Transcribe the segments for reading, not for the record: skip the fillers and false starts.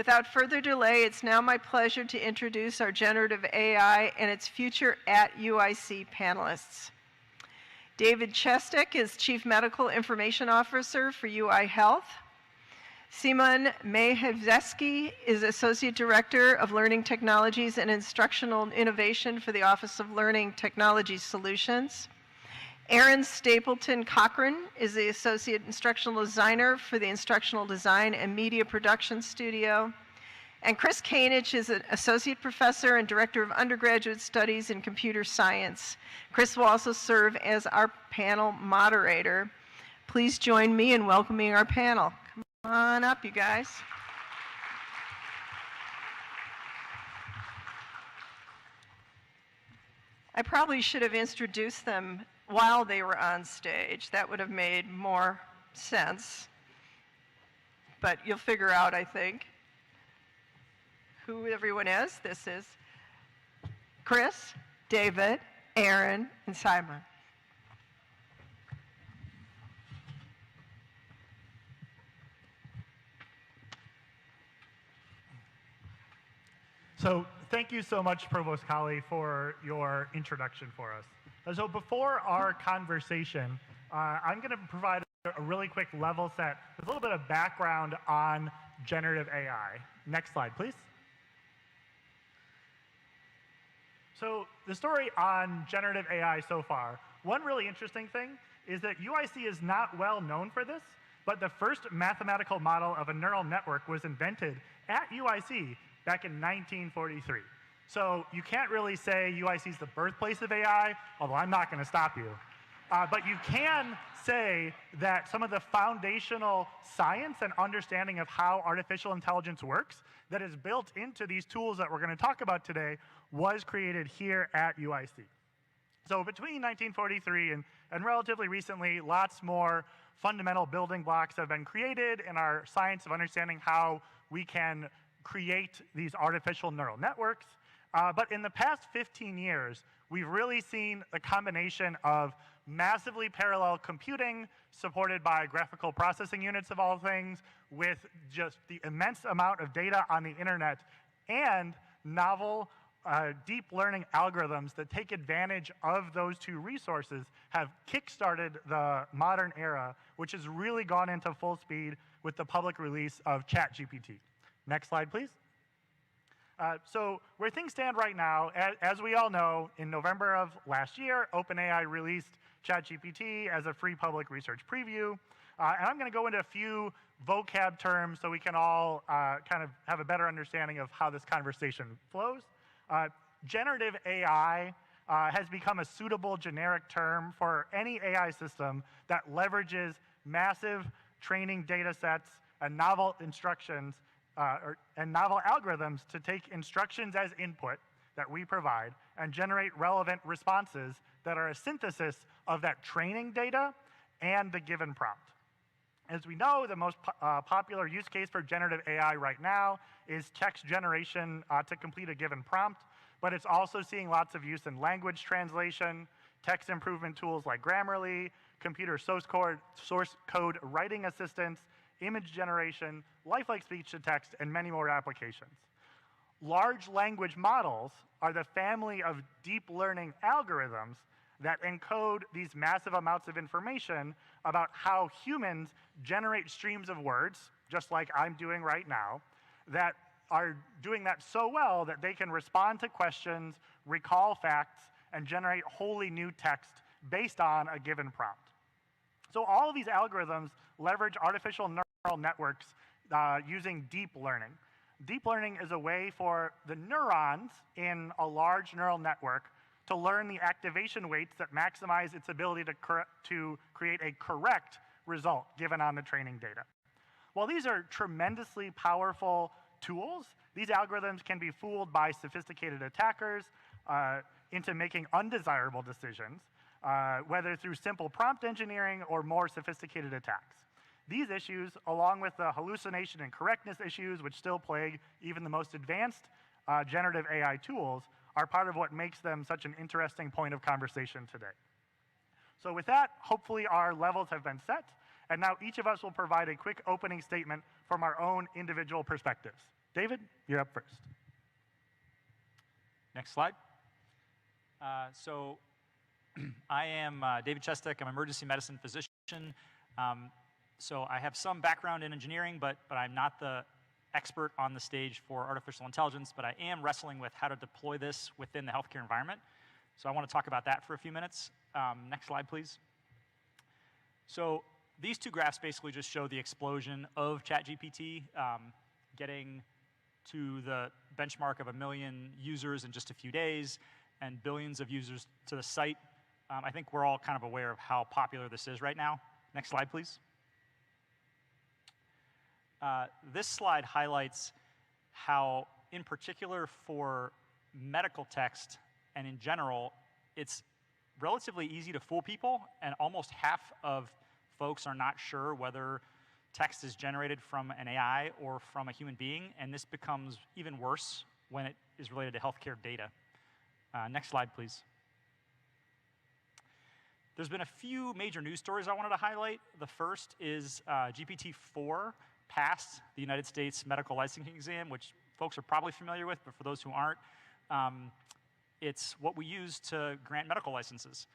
Without further delay, it's now my pleasure to introduce our generative AI and its future at UIC panelists. David Chestek is Chief Medical Information Officer for UI Health. Szymon Machajewski is Associate Director of Learning Technologies and Instructional Innovation for the Office of Learning Technology Solutions. Erin Stapleton-Corcoran is the Associate Instructional Designer for the Instructional Design and Media Production Studio. And Chris Kanich is an Associate Professor and Director of Undergraduate Studies in Computer Science. Chris will also serve as our panel moderator. Please join me in welcoming our panel. Come on up, you guys. I probably should have introduced them while they were on stage. That would have made more sense. But you'll figure out, I think, who everyone is. This is Chris, David, Erin, and Szymon. So thank you so much, Provost Colley, for your introduction for us. So before our conversation, I'm going to provide a really quick level set with a little bit of background on generative AI. Next slide, please. So the story on generative AI so far, one really interesting thing is that UIC is not well known for this, but the first mathematical model of a neural network was invented at UIC back in 1943. So you can't really say UIC is the birthplace of AI, although I'm not going to stop you. But you can say that some of the foundational science and understanding of how artificial intelligence works that is built into these tools that we're going to talk about today was created here at UIC. So between 1943 and relatively recently, lots more fundamental building blocks have been created in our science of understanding how we can create these artificial neural networks. But in the past 15 years, we've really seen a combination of massively parallel computing supported by graphical processing units of all things with just the immense amount of data on the internet and novel deep learning algorithms that take advantage of those two resources have kickstarted the modern era, which has really gone into full speed with the public release of ChatGPT. Next slide, please. So where things stand right now, as we all know, in November of last year, OpenAI released ChatGPT as a free public research preview. And I'm going to go into a few vocab terms so we can all kind of have a better understanding of how this conversation flows. Generative AI has become a suitable generic term for any AI system that leverages massive training data sets and novel instructions and novel algorithms to take instructions as input that we provide and generate relevant responses that are a synthesis of that training data and the given prompt. As we know, the most popular use case for generative AI right now is text generation to complete a given prompt, but it's also seeing lots of use in language translation, text improvement tools like Grammarly, computer source code writing assistance, image generation, lifelike speech-to-text, and many more applications. Large language models are the family of deep learning algorithms that encode these massive amounts of information about how humans generate streams of words, just like I'm doing right now, that are doing that so well that they can respond to questions, recall facts, and generate wholly new text based on a given prompt. So all of these algorithms leverage artificial neural networks using deep learning. Deep learning is a way for the neurons in a large neural network to learn the activation weights that maximize its ability to create a correct result given on the training data. While these are tremendously powerful tools, these algorithms can be fooled by sophisticated attackers into making undesirable decisions, whether through simple prompt engineering or more sophisticated attacks. These issues, along with the hallucination and correctness issues which still plague even the most advanced generative AI tools, are part of what makes them such an interesting point of conversation today. So with that, hopefully our levels have been set, and now each of us will provide a quick opening statement from our own individual perspectives. David, you're up first. Next slide. So I am David Chestek. I'm an emergency medicine physician. So I have some background in engineering, but I'm not the expert on the stage for artificial intelligence, but I am wrestling with how to deploy this within the healthcare environment. So I want to talk about that for a few minutes. Next slide, please. So these two graphs basically just show the explosion of ChatGPT, getting to the benchmark of 1 million users in just a few days and billions of users to the site. I think we're all kind of aware of how popular this is right now. Next slide, please. This slide highlights how, in particular for medical text and in general, it's relatively easy to fool people, and almost half of folks are not sure whether text is generated from an AI or from a human being, and this becomes even worse when it is related to healthcare data. Next slide, please. There's been a few major news stories I wanted to highlight. The first is GPT-4 passed the United States medical licensing exam, which folks are probably familiar with, but for those who aren't, it's what we use to grant medical licenses.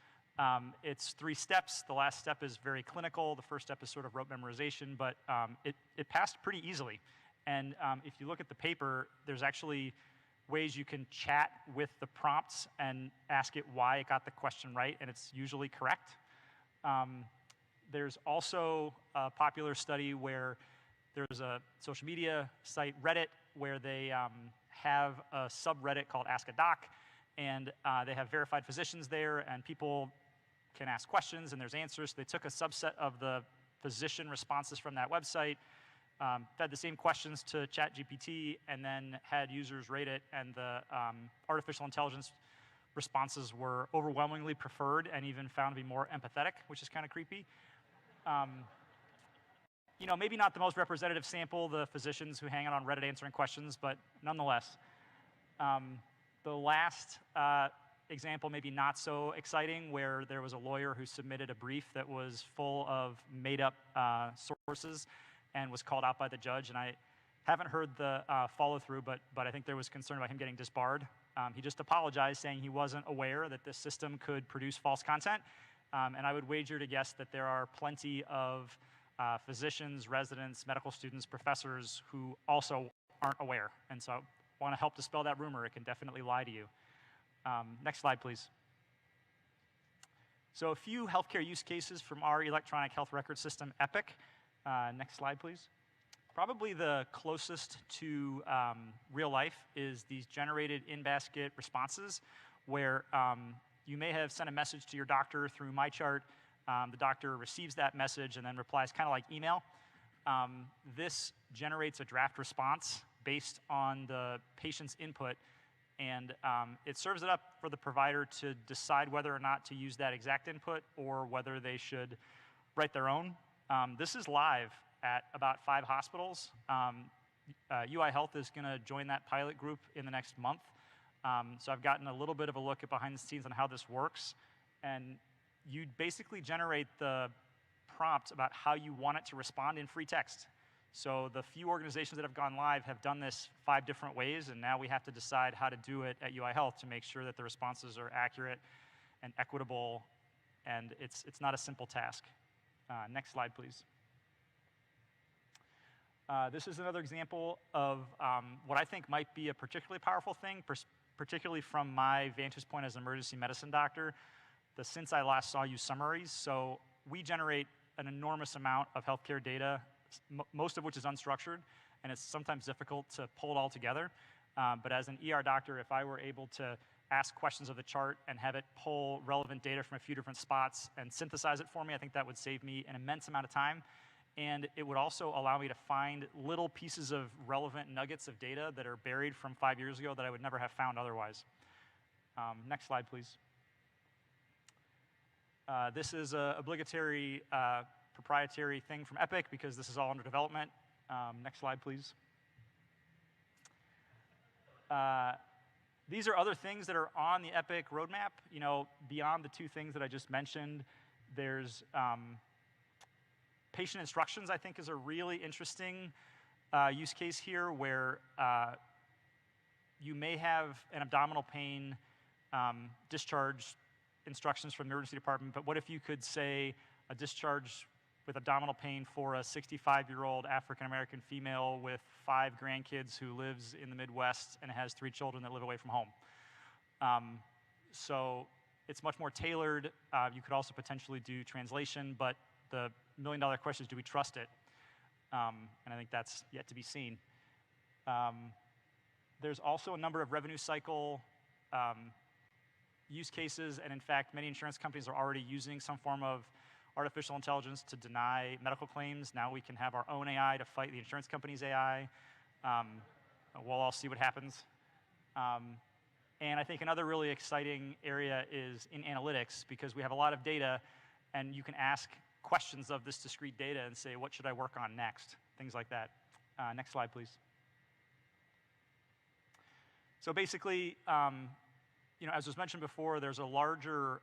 It's 3 steps. The last step is very clinical. The first step is sort of rote memorization, but it passed pretty easily. And if you look at the paper, there's actually ways you can chat with the prompts and ask it why it got the question right, and it's usually correct. There's also a popular study where there's a social media site, Reddit, where they have a subreddit called Ask a Doc, and they have verified physicians there, and people can ask questions, and there's answers. So they took a subset of the physician responses from that website, fed the same questions to ChatGPT, and then had users rate it, and the artificial intelligence responses were overwhelmingly preferred and even found to be more empathetic, which is kind of creepy. You know, maybe not the most representative sample, the physicians who hang out on Reddit answering questions, but nonetheless. The last example, maybe not so exciting, where there was a lawyer who submitted a brief that was full of made-up sources and was called out by the judge. And I haven't heard the follow-through, but I think there was concern about him getting disbarred. He just apologized, saying he wasn't aware that this system could produce false content. And I would wager to guess that there are plenty of physicians, residents, medical students, professors who also aren't aware. And so I want to help dispel that rumor. It can definitely lie to you. Next slide, please. So a few healthcare use cases from our electronic health record system, Epic. Next slide, please. Probably the closest to real life is these generated in-basket responses, where you may have sent a message to your doctor through MyChart. The doctor receives that message and then replies, kind of like email. This generates a draft response based on the patient's input, and it serves it up for the provider to decide whether or not to use that exact input or whether they should write their own. This is live at about 5 hospitals. UI Health is going to join that pilot group in the next month. So I've gotten a little bit of a look at behind the scenes on how this works. And you basically generate the prompt about how you want it to respond in free text. So the few organizations that have gone live have done this 5 different ways, and now we have to decide how to do it at UI Health to make sure that the responses are accurate and equitable, and it's not a simple task. Next slide, please. This is another example of what I think might be a particularly powerful thing, particularly from my vantage point as an emergency medicine doctor, the since I last saw you summaries. So we generate an enormous amount of healthcare data, most of which is unstructured, and it's sometimes difficult to pull it all together. But as an ER doctor, if I were able to ask questions of the chart and have it pull relevant data from a few different spots and synthesize it for me, I think that would save me an immense amount of time. And it would also allow me to find little pieces of relevant nuggets of data that are buried from 5 years ago that I would never have found otherwise. Next slide, please. This is an obligatory proprietary thing from Epic because this is all under development. Next slide, please. These are other things that are on the Epic roadmap. You know, beyond the 2 things that I just mentioned, there's patient instructions, I think, is a really interesting use case here where you may have an abdominal pain discharge instructions from the emergency department, but what if you could say a discharge with abdominal pain for a 65-year-old African-American female with 5 grandkids who lives in the Midwest and has 3 children that live away from home. So it's much more tailored. You could also potentially do translation, but the million-dollar question is, do we trust it? And I think that's yet to be seen. There's also a number of revenue cycle use cases, and in fact, many insurance companies are already using some form of artificial intelligence to deny medical claims. Now we can have our own AI to fight the insurance company's AI. We'll all see what happens. And I think another really exciting area is in analytics, because we have a lot of data, and you can ask questions of this discrete data and say, what should I work on next? Things like that. Next slide, please. So basically, as was mentioned before, there's a larger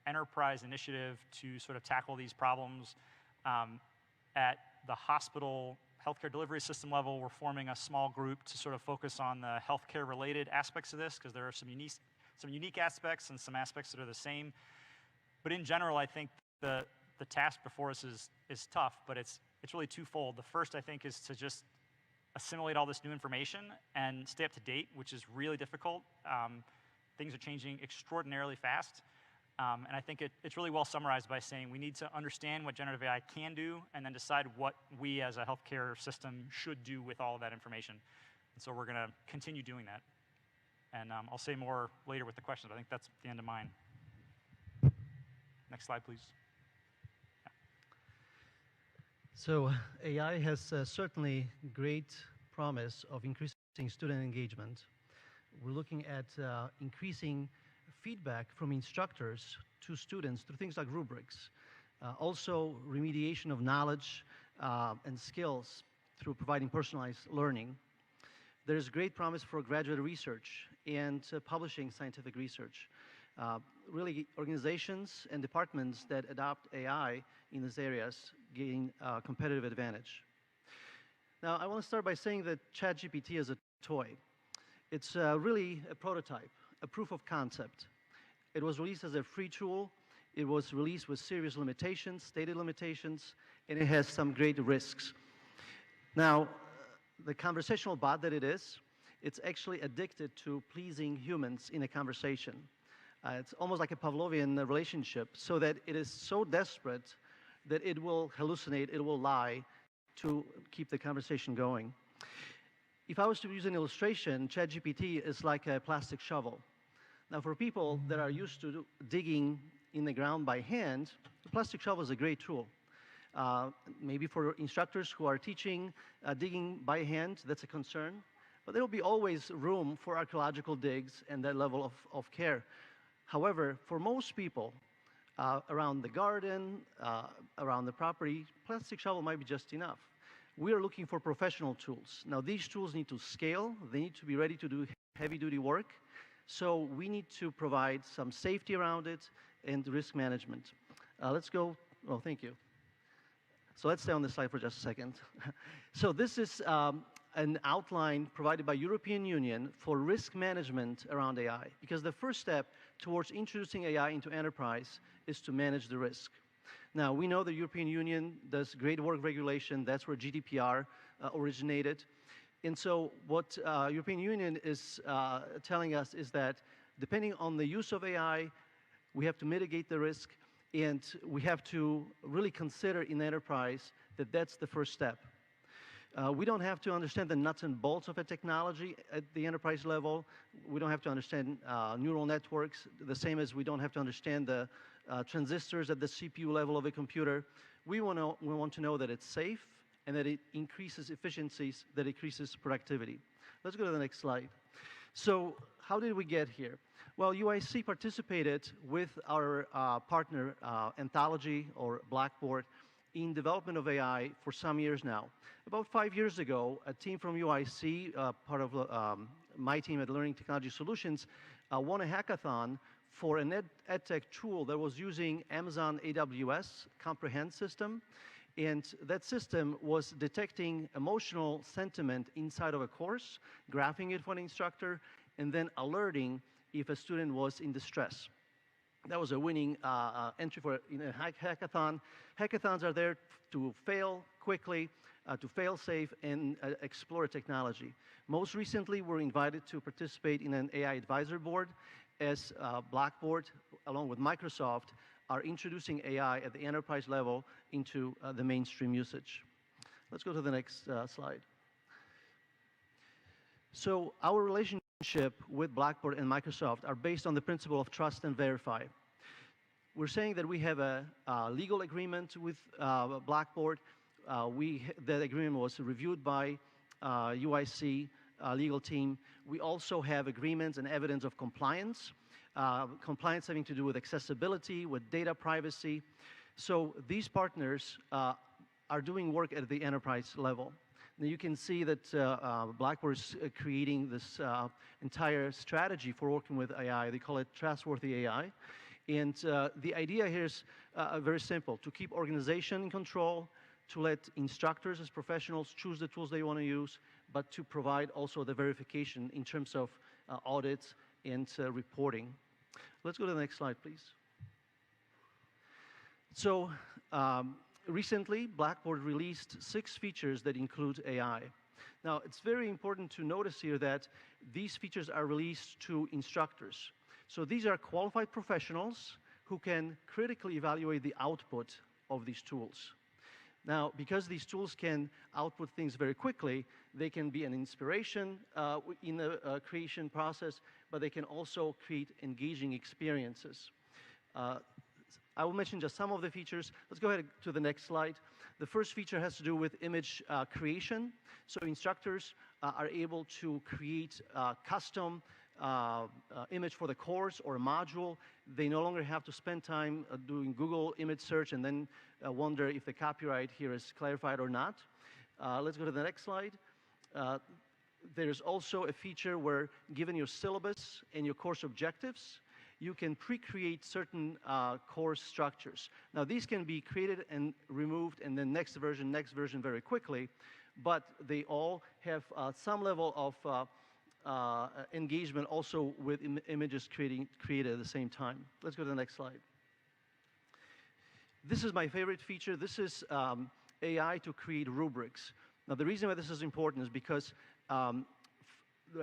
enterprise initiative to sort of tackle these problems. At the hospital healthcare delivery system level, we're forming a small group to sort of focus on the healthcare-related aspects of this, because there are some unique aspects and some aspects that are the same. But in general, I think the task before us is tough, but it's really twofold. The first, I think, is to just assimilate all this new information and stay up to date, which is really difficult. Things are changing extraordinarily fast. And I think it's really well summarized by saying we need to understand what generative AI can do and then decide what we as a healthcare system should do with all of that information. And so we're going to continue doing that. And I'll say more later with the questions, but I think that's the end of mine. Next slide, please. Yeah. So AI has certainly great promise of increasing student engagement. We're looking at increasing feedback from instructors to students through things like rubrics. Also, remediation of knowledge and skills through providing personalized learning. There's great promise for graduate research and publishing scientific research. Really, organizations and departments that adopt AI in these areas gain competitive advantage. Now, I want to start by saying that ChatGPT is a toy. It's really a prototype, a proof of concept. It was released as a free tool. It was released with serious limitations, stated limitations, and it has some great risks. Now, the conversational bot that it is, it's actually addicted to pleasing humans in a conversation. It's almost like a Pavlovian relationship, so that it is so desperate that it will hallucinate, it will lie to keep the conversation going. If I was to use an illustration, ChatGPT is like a plastic shovel. Now, for people that are used to digging in the ground by hand, the plastic shovel is a great tool. Maybe for instructors who are teaching digging by hand, that's a concern. But there will be always room for archaeological digs and that level of care. However, for most people, around the garden, around the property, plastic shovel might be just enough. We are looking for professional tools. Now, these tools need to scale. They need to be ready to do heavy-duty work. So we need to provide some safety around it and risk management. Let's go. Oh, thank you. So let's stay on this slide for just a second. So this is an outline provided by European Union for risk management around AI, because the first step towards introducing AI into enterprise is to manage the risk. Now, we know the European Union does great work regulation. That's where GDPR originated. And so what European Union is telling us is that depending on the use of AI, we have to mitigate the risk, and we have to really consider in enterprise that that's the first step. We don't have to understand the nuts and bolts of a technology at the enterprise level. We don't have to understand neural networks, the same as we don't have to understand the transistors at the CPU level of a computer. We want to know that it's safe and that it increases efficiencies, that increases productivity. Let's go to the next slide. So how did we get here? Well, UIC participated with our partner Anthology or Blackboard in development of AI for some years now. About 5 years ago, a team from UIC, part of my team at Learning Technology Solutions, won a hackathon for an edtech tool that was using Amazon AWS Comprehend system. And that system was detecting emotional sentiment inside of a course, graphing it for the instructor, and then alerting if a student was in distress. That was a winning entry for a hackathon. Hackathons are there to fail quickly, to fail safe, and explore technology. Most recently, we're invited to participate in an AI advisory board as Blackboard, along with Microsoft, are introducing AI at the enterprise level into the mainstream usage. Let's go to the next slide. So our relationship with Blackboard and Microsoft are based on the principle of trust and verify. We're saying that we have a legal agreement with Blackboard. That agreement was reviewed by UIC legal team. We also have agreements and evidence of compliance. Compliance having to do with accessibility, with data privacy. So these partners are doing work at the enterprise level. Now you can see that Blackboard is creating this entire strategy for working with AI. They call it trustworthy AI. And the idea here is very simple: to keep organization in control, to let instructors as professionals choose the tools they want to use, but to provide also the verification in terms of audits and reporting. Let's go to the next slide, please. So recently, Blackboard released 6 features that include AI. Now, it's very important to notice here that these features are released to instructors. So these are qualified professionals who can critically evaluate the output of these tools. Now, because these tools can output things very quickly, they can be an inspiration in the creation process, but they can also create engaging experiences. I will mention just some of the features. Let's go ahead to the next slide. The first feature has to do with image creation. So instructors are able to create custom image for the course or a module. They no longer have to spend time doing Google image search and then wonder if the copyright here is clarified or not. Let's go to the next slide. There's also a feature where, given your syllabus and your course objectives, you can pre-create certain course structures. Now, these can be created and removed, and then next version very quickly, but they all have some level of engagement also with images created at the same time. Let's go to the next slide. This is my favorite feature. This is AI to create rubrics. Now, the reason why this is important is because a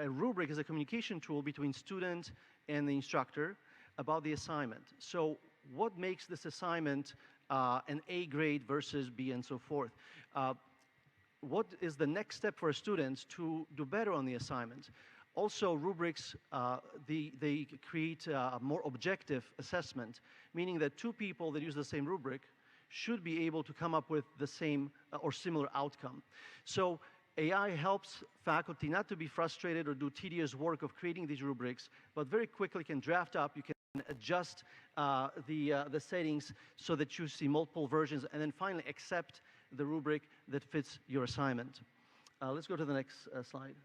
rubric is a communication tool between student and the instructor about the assignment. So what makes this assignment an A grade versus B and so forth? What is the next step for students to do better on the assignment? Also, rubrics, they create a more objective assessment, meaning that 2 people that use the same rubric should be able to come up with the same or similar outcome. So AI helps faculty not to be frustrated or do tedious work of creating these rubrics, but very quickly can draft up. You can adjust the settings so that you see multiple versions, and then finally accept the rubric that fits your assignment. Let's go to the next slide.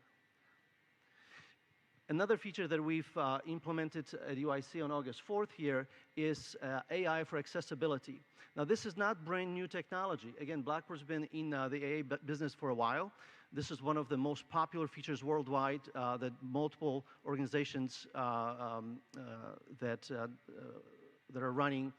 Another feature that we've implemented at UIC on August 4th here is AI for accessibility. Now, this is not brand new technology. Again, Blackboard's been in the AI business for a while. This is one of the most popular features worldwide that multiple organizations that are running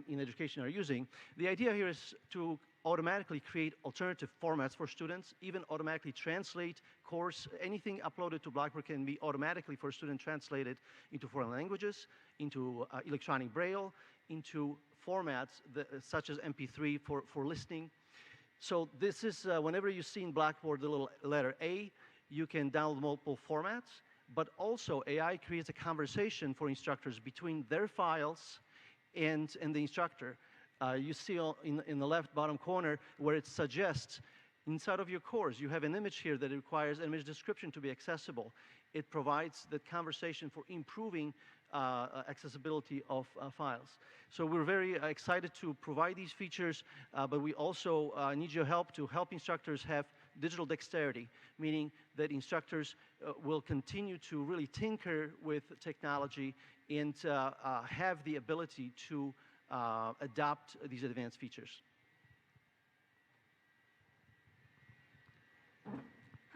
in education are using. The idea here is to automatically create alternative formats for students, even automatically translate course. Anything uploaded to Blackboard can be automatically for a student translated into foreign languages, into electronic braille, into formats such as MP3 for listening. So this is, whenever you see in Blackboard the little letter A, you can download multiple formats, but also AI creates a conversation for instructors between their files and the instructor. You see in the left bottom corner where it suggests inside of your course, you have an image here that requires an image description to be accessible. It provides the conversation for improving accessibility of files. So we're very excited to provide these features, but we also need your help to help instructors have digital dexterity, meaning that instructors will continue to really tinker with technology and have the ability to adopt these advanced features.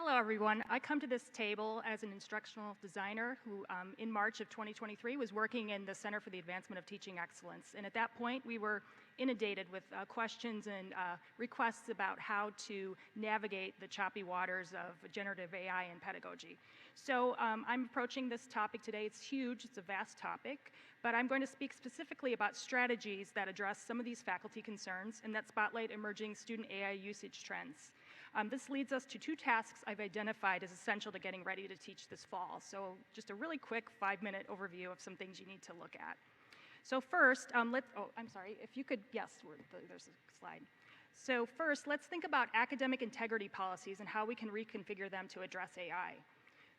Hello, everyone. I come to this table as an instructional designer who, in March of 2023, was working in the Center for the Advancement of Teaching Excellence. And at that point, we were inundated with questions and requests about how to navigate the choppy waters of generative AI and pedagogy. So I'm approaching this topic today. It's huge. It's a vast topic. But I'm going to speak specifically about strategies that address some of these faculty concerns and that spotlight emerging student AI usage trends. This leads us to 2 tasks I've identified as essential to getting ready to teach this fall. So just a really quick 5-minute overview of some things you need to look at. So first, I'm sorry, if you could, yes, there's a slide. So first, let's think about academic integrity policies and how we can reconfigure them to address AI.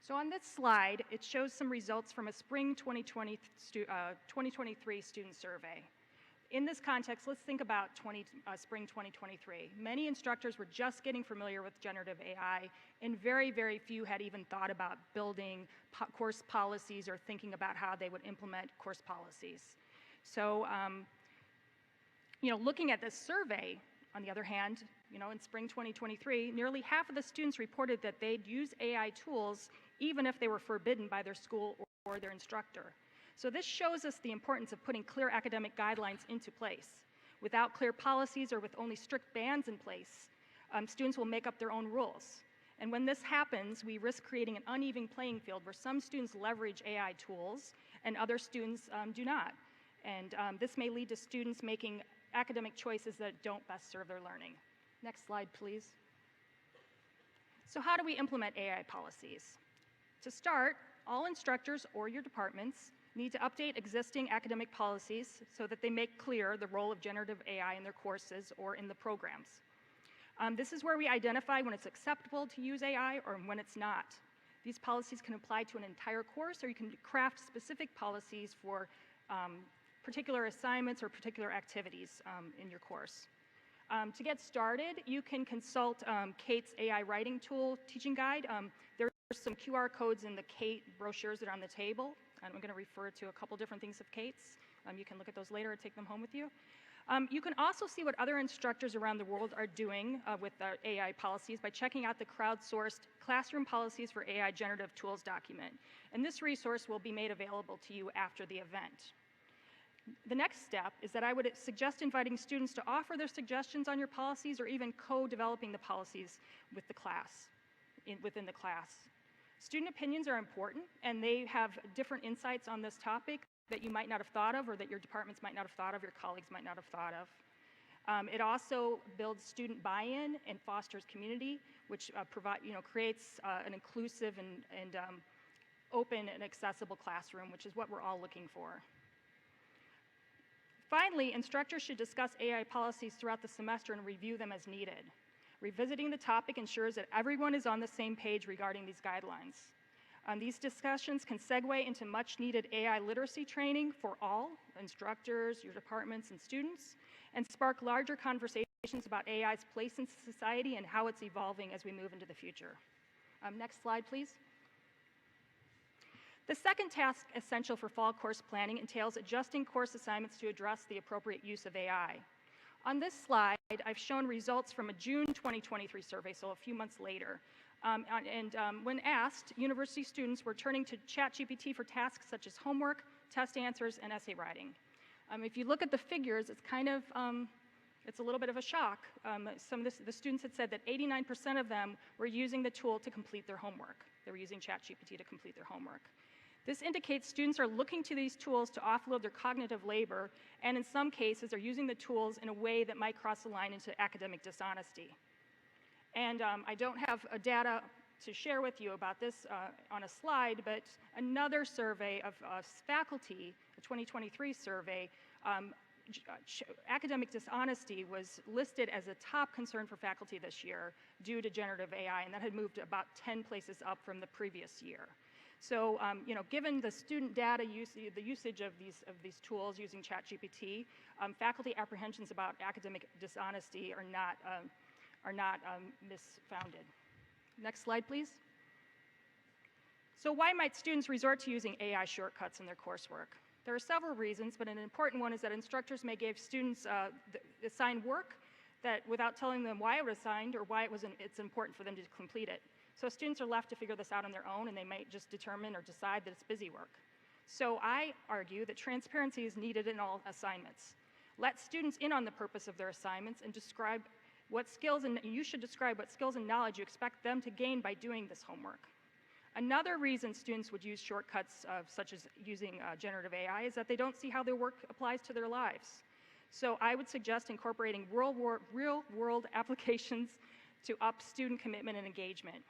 So on this slide, it shows some results from a spring 2023 student survey. In this context, let's think about spring 2023. Many instructors were just getting familiar with generative AI, and very, very few had even thought about building course policies or thinking about how they would implement course policies. So, looking at this survey, on the other hand, in spring 2023, nearly half of the students reported that they'd use AI tools even if they were forbidden by their school or their instructor. So this shows us the importance of putting clear academic guidelines into place. Without clear policies or with only strict bans in place, students will make up their own rules. And when this happens, we risk creating an uneven playing field where some students leverage AI tools and other students do not. And this may lead to students making academic choices that don't best serve their learning. Next slide, please. So how do we implement AI policies? To start, all instructors or your departments need to update existing academic policies so that they make clear the role of generative AI in their courses or in the programs. This is where we identify when it's acceptable to use AI or when it's not. These policies can apply to an entire course, or you can craft specific policies for particular assignments or particular activities in your course. To get started, you can consult Kate's AI writing tool teaching guide. There's some QR codes in the Kate brochures that are on the table. I'm going to refer to a couple different things of Kate's. You can look at those later or take them home with you. You can also see what other instructors around the world are doing with AI policies by checking out the crowdsourced Classroom Policies for AI Generative Tools document. And this resource will be made available to you after the event. The next step is that I would suggest inviting students to offer their suggestions on your policies or even co-developing the policies with the class, within the class. Student opinions are important, and they have different insights on this topic that you might not have thought of, or that your departments might not have thought of, your colleagues might not have thought of. It also builds student buy-in and fosters community, which creates an inclusive and open and accessible classroom, which is what we're all looking for. Finally, instructors should discuss AI policies throughout the semester and review them as needed. Revisiting the topic ensures that everyone is on the same page regarding these guidelines. These discussions can segue into much-needed AI literacy training for all instructors, your departments, and students, and spark larger conversations about AI's place in society and how it's evolving as we move into the future. Next slide, please. The second task essential for fall course planning entails adjusting course assignments to address the appropriate use of AI. On this slide, I've shown results from a June 2023 survey, so a few months later. When asked, university students were turning to ChatGPT for tasks such as homework, test answers, and essay writing. If you look at the figures, it's kind of, it's a little bit of a shock. The students had said that 89% of them were using the tool to complete their homework. They were using ChatGPT to complete their homework. This indicates students are looking to these tools to offload their cognitive labor, and in some cases are using the tools in a way that might cross the line into academic dishonesty. And I don't have data to share with you about this on a slide, but another survey of faculty, a 2023 survey, academic dishonesty was listed as a top concern for faculty this year due to generative AI, and that had moved about 10 places up from the previous year. So, given the student data the usage of these tools using ChatGPT, faculty apprehensions about academic dishonesty are not misfounded. Next slide, please. So why might students resort to using AI shortcuts in their coursework? There are several reasons, but an important one is that instructors may give students assigned work that without telling them why it was assigned or why it's important for them to complete it. So students are left to figure this out on their own, and they might just determine or decide that it's busy work. So I argue that transparency is needed in all assignments. Let students in on the purpose of their assignments and describe what skills, and you should describe what skills and knowledge you expect them to gain by doing this homework. Another reason students would use shortcuts such as using generative AI is that they don't see how their work applies to their lives. So I would suggest incorporating real-world applications to up student commitment and engagement.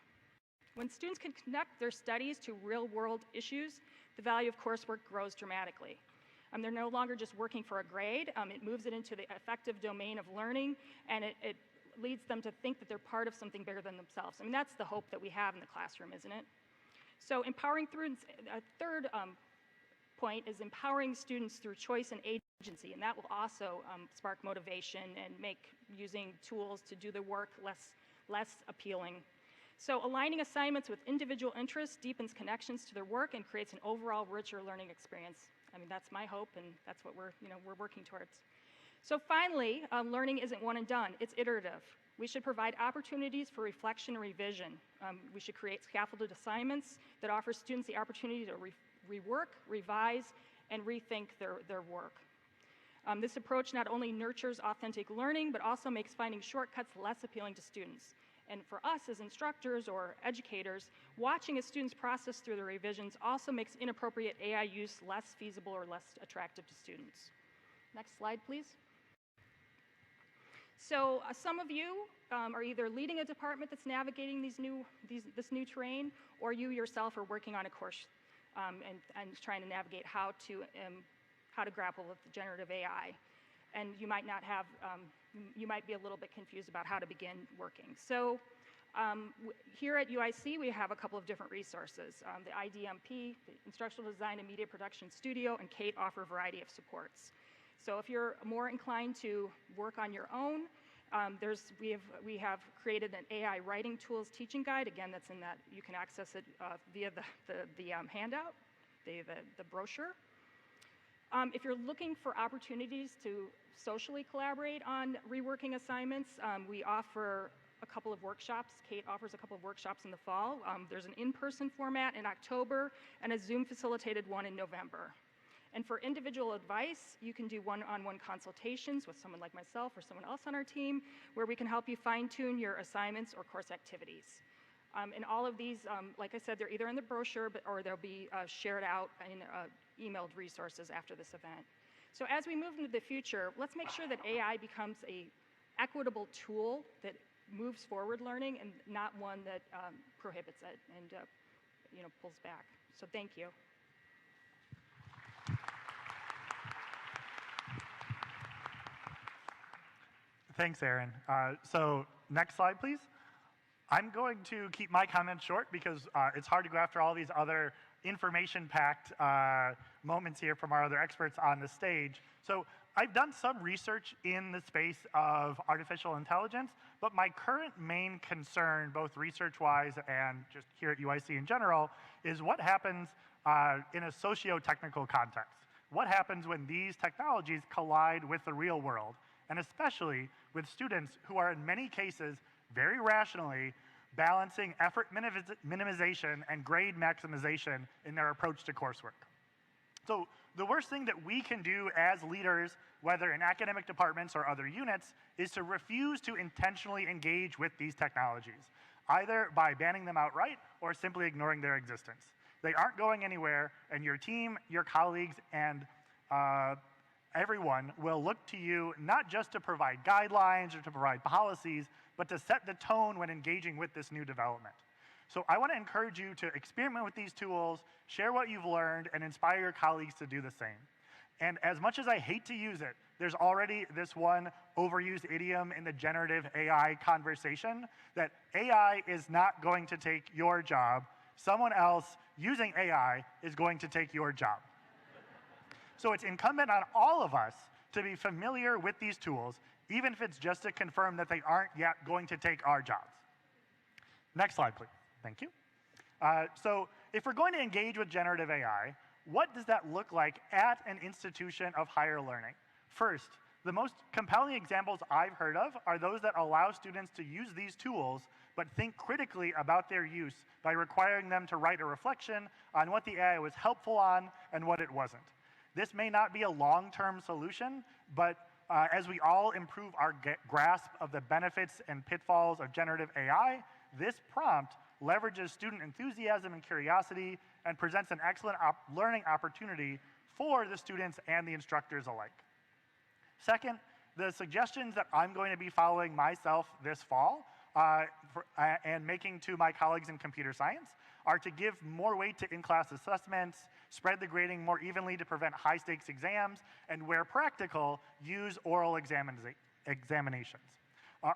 When students can connect their studies to real-world issues, the value of coursework grows dramatically. They're no longer just working for a grade. It moves it into the effective domain of learning, and it leads them to think that they're part of something bigger than themselves. That's the hope that we have in the classroom, isn't it? So empowering students, a third point is empowering students through choice and agency, and that will also spark motivation and make using tools to do the work less appealing. So aligning assignments with individual interests deepens connections to their work and creates an overall richer learning experience. That's my hope, and that's what we're working towards. So finally, learning isn't one and done, it's iterative. We should provide opportunities for reflection and revision. We should create scaffolded assignments that offer students the opportunity to rework, revise, and rethink their work. This approach not only nurtures authentic learning, but also makes finding shortcuts less appealing to students. And for us as instructors or educators, watching as students process through the revisions also makes inappropriate AI use less feasible or less attractive to students. Next slide, please. So some of you are either leading a department that's navigating this new terrain, or you yourself are working on a course and trying to navigate how to grapple with generative AI. And you might not have, you might be a little bit confused about how to begin working. So here at UIC, we have a couple of different resources. The IDMP, the Instructional Design and Media Production Studio, and Kate offer a variety of supports. So if you're more inclined to work on your own, we have created an AI writing tools teaching guide. Again, that's in that, you can access it via the handout, the brochure. If you're looking for opportunities to socially collaborate on reworking assignments, we offer a couple of workshops. Kate offers a couple of workshops in the fall. There's an in-person format in October and a Zoom-facilitated one in November. And for individual advice, you can do one-on-one consultations with someone like myself or someone else on our team, where we can help you fine-tune your assignments or course activities. And all of these, like I said, they're either in the brochure or they'll be shared out in emailed resources after this event. So as we move into the future, let's make sure that AI becomes an equitable tool that moves forward learning and not one that prohibits it and pulls back. So thank you. Thanks, Erin. So next slide, please. I'm going to keep my comments short because it's hard to go after all these other information-packed moments here from our other experts on the stage. So I've done some research in the space of artificial intelligence, but my current main concern, both research-wise and just here at UIC in general, is what happens in a socio-technical context. What happens when these technologies collide with the real world, and especially with students who are in many cases very rationally balancing effort minimization and grade maximization in their approach to coursework. So the worst thing that we can do as leaders, whether in academic departments or other units, is to refuse to intentionally engage with these technologies, either by banning them outright or simply ignoring their existence. They aren't going anywhere, and your team, your colleagues, and everyone will look to you not just to provide guidelines or to provide policies, but to set the tone when engaging with this new development. So I want to encourage you to experiment with these tools, share what you've learned, and inspire your colleagues to do the same. And as much as I hate to use it, there's already this one overused idiom in the generative AI conversation that AI is not going to take your job. Someone else using AI is going to take your job. So it's incumbent on all of us to be familiar with these tools, even if it's just to confirm that they aren't yet going to take our jobs. Next slide, please. Thank you. So if we're going to engage with generative AI, what does that look like at an institution of higher learning? First, the most compelling examples I've heard of are those that allow students to use these tools but think critically about their use by requiring them to write a reflection on what the AI was helpful on and what it wasn't. This may not be a long-term solution, but as we all improve our grasp of the benefits and pitfalls of generative AI, this prompt leverages student enthusiasm and curiosity and presents an excellent learning opportunity for the students and the instructors alike. Second, the suggestions that I'm going to be following myself this fall and making to my colleagues in computer science are to give more weight to in-class assessments, spread the grading more evenly to prevent high-stakes exams, and where practical, use oral examinations.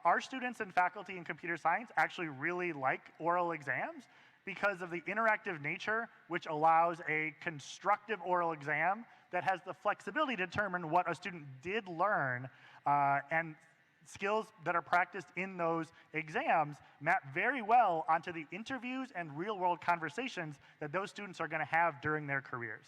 Our students and faculty in computer science actually really like oral exams because of the interactive nature, which allows a constructive oral exam that has the flexibility to determine what a student did learn, and skills that are practiced in those exams map very well onto the interviews and real-world conversations that those students are going to have during their careers.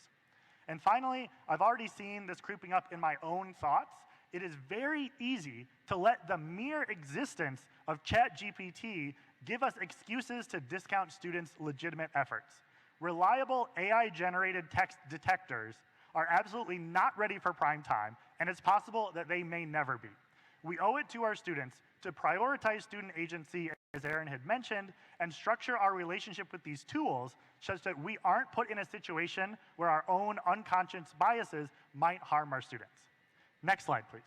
And finally, I've already seen this creeping up in my own thoughts. It is very easy to let the mere existence of ChatGPT give us excuses to discount students' legitimate efforts. Reliable AI-generated text detectors are absolutely not ready for prime time, and it's possible that they may never be. We owe it to our students to prioritize student agency, as Erin had mentioned, and structure our relationship with these tools such that we aren't put in a situation where our own unconscious biases might harm our students. Next slide, please.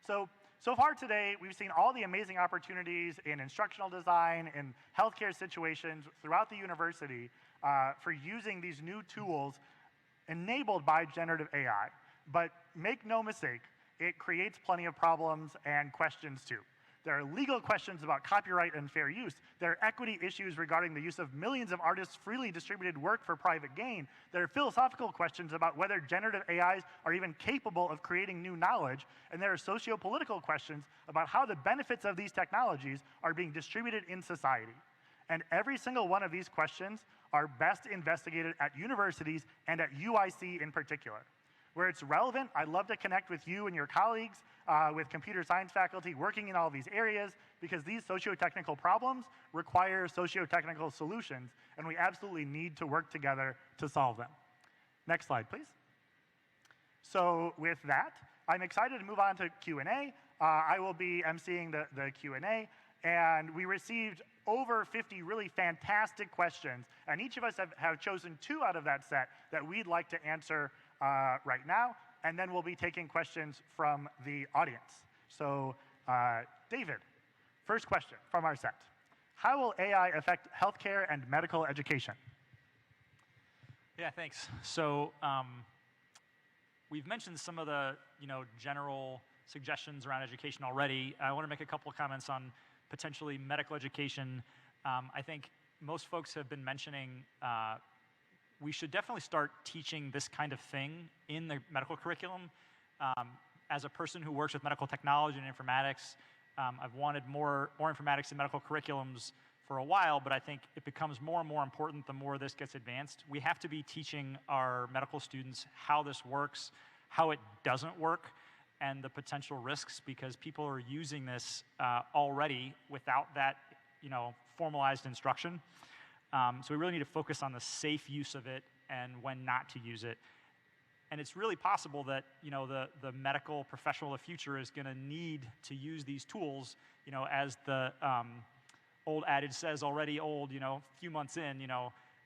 So far today, we've seen all the amazing opportunities in instructional design and healthcare situations throughout the university for using these new tools enabled by generative AI. But make no mistake, it creates plenty of problems and questions too. There are legal questions about copyright and fair use. There are equity issues regarding the use of millions of artists' freely distributed work for private gain. There are philosophical questions about whether generative AIs are even capable of creating new knowledge. And there are socio-political questions about how the benefits of these technologies are being distributed in society. And every single one of these questions are best investigated at universities and at UIC in particular. Where it's relevant, I'd love to connect with you and your colleagues with computer science faculty working in all these areas, because these socio-technical problems require socio-technical solutions, and we absolutely need to work together to solve them. Next slide, please. So with that, I'm excited to move on to Q&A. I will be emceeing the Q&A, and we received over 50 really fantastic questions, and each of us have chosen 2 out of that set that we'd like to answer right now, and then we'll be taking questions from the audience. So David, first question from our set. How will AI affect healthcare and medical education? Yeah, thanks. So we've mentioned some of the general suggestions around education already. I want to make a couple of comments on potentially medical education. I think most folks have been mentioning we should definitely start teaching this kind of thing in the medical curriculum. As a person who works with medical technology and informatics, I've wanted more informatics in medical curriculums for a while, but I think it becomes more and more important the more this gets advanced. We have to be teaching our medical students how this works, how it doesn't work, and the potential risks, because people are using this already without that formalized instruction. So we really need to focus on the safe use of it and when not to use it. And it's really possible that the medical professional of the future is going to need to use these tools. As the old adage says, already old. A few months in,